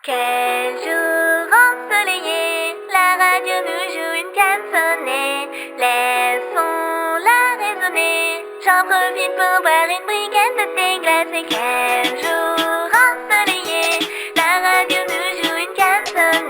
Quel jour ensoleillé, la radio nous joue une canzone. Laissons-la résonner, j'en profite pour boire une briquette de thé glacé. Quel jour ensoleillé, la radio nous joue une canzone.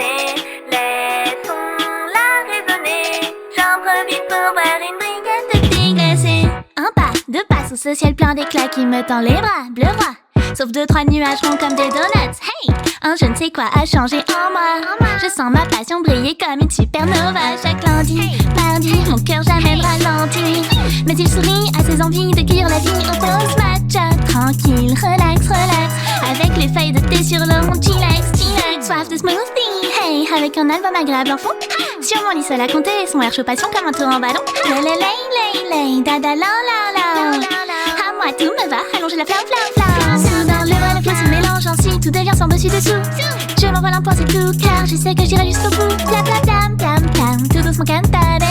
Laissons-la résonner, j'en profite pour boire une briquette de thé glacé. Un pas, deux pas sous ce ciel plein d'éclats qui me tend les bras, bleu roi. Sauf deux, trois nuages ronds comme des donuts. Hey, un je ne sais quoi a changé en moi. Je sens ma passion briller comme une supernova. Chaque lundi, mardi, mon cœur jamais ne ralentit. Mais il sourit à ses envies de cueillir la vie au post-matcha. Tranquille, relax, relax. Avec les feuilles de thé sur le mon chillax, chillax. Soif de smoothie, hey, avec un album agréable en fond. Sur mon lit seul à compter, son air chaud passion comme un tour en ballon. Lay, lay, lay, lay, da da la la la. À moi tout me va, allonger la flamme, flamme, flamme. Soudain le vrai, le flot se mélange ainsi, tout devient sans dessus-dessous. Je m'envole un point, c'est tout, car je sais que j'irai jusqu'au bout. Plam, plam, plam, plam, plam, tout doucement cantabé.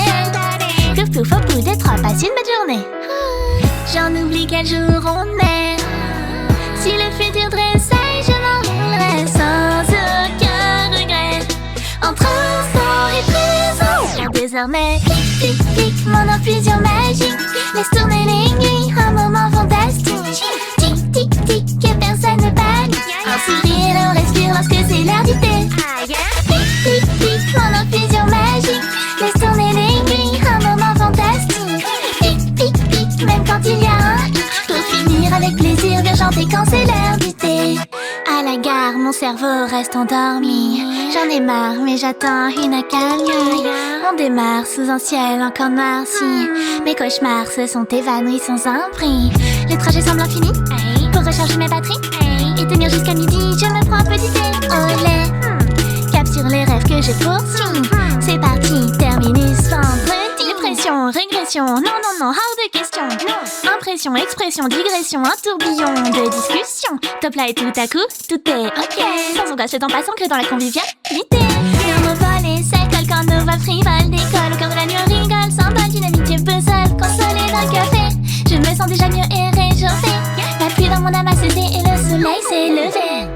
Plouf, plouf, au bout des trois, passe une belle journée. J'en oublie quel jour on est. Si le futur tressaille, je m'enroulerai sans aucun regret. Entre instant et présent, car désormais, clic, clic, clic, mon infusion magique laisse tourner l'aiguille, un moment fantastique. Tic, tic, tic, que personne ne panique. Un sourire, on respire lorsque c'est l'heure du thé. Tic, tic, tic, mon infusion magique laisse tourner l'aiguille, un moment fantastique. Tic, tic, tic, même quand il y a un hic. Pour finir avec plaisir, viens chanter quand c'est l'heure du thé. À la gare, mon cerveau reste endormi. J'en ai marre, mais j'attends une accalmie. On démarre sous un ciel encore noirci. Mes cauchemars se sont évanouis sans un prix. Le trajet semble infini. Pour recharger mes batteries et tenir jusqu'à midi, je me prends un petit thé au lait. Cap sur les rêves que je poursuis. C'est parti, terminus vendredi. Dépression, régression, non, non, non, hors de question. Impression, expression, digression, un tourbillon de discussion. Top là et tout à coup, tout est ok. Sans angoisse, le temps passant que dans la convivialité. Nos volets s'écolent quand nos voix frivoles décollent. Au cœur de la nuit on rigole, symbole d'une amitié puzzle. Consolée d'un café, je me sens déjà mieux et réchauffée. La pluie dans mon âme a cessé et le soleil s'est levé.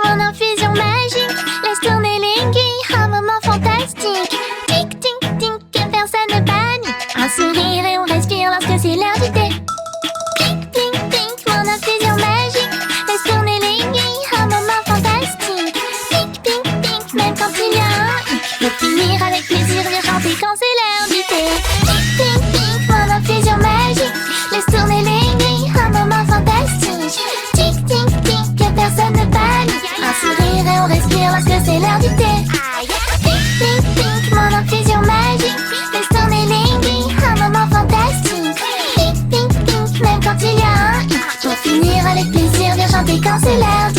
Mon infusion magique laisse tourner l'aiguille, un moment fantastique. Tic, tic, tic, que personne ne panique. Un sourire et on respire lorsque c'est l'heure du thé. Tic, tic, tic, mon infusion magique laisse tourner l'aiguille, un moment fantastique. Tic, tic, tic, même quand il y a un hic. Pour finir avec plaisir, viens chanter quand c'est l'heure du thé. Tic, tic, tic, mon infusion magique laisse tourner l'aiguille, un moment fantastique. Tic, tic, tic, que personne ne panique. Un sourire et on respire lorsque c'est l'heure du thé. Tic, tic, tic, mon infusion magique laisse tourner l'aiguille, un moment fantastique. Tic, tic, tic, même quand il y a un hic. Pour finir avec plaisir, viens chanter quand c'est l'heure du thé.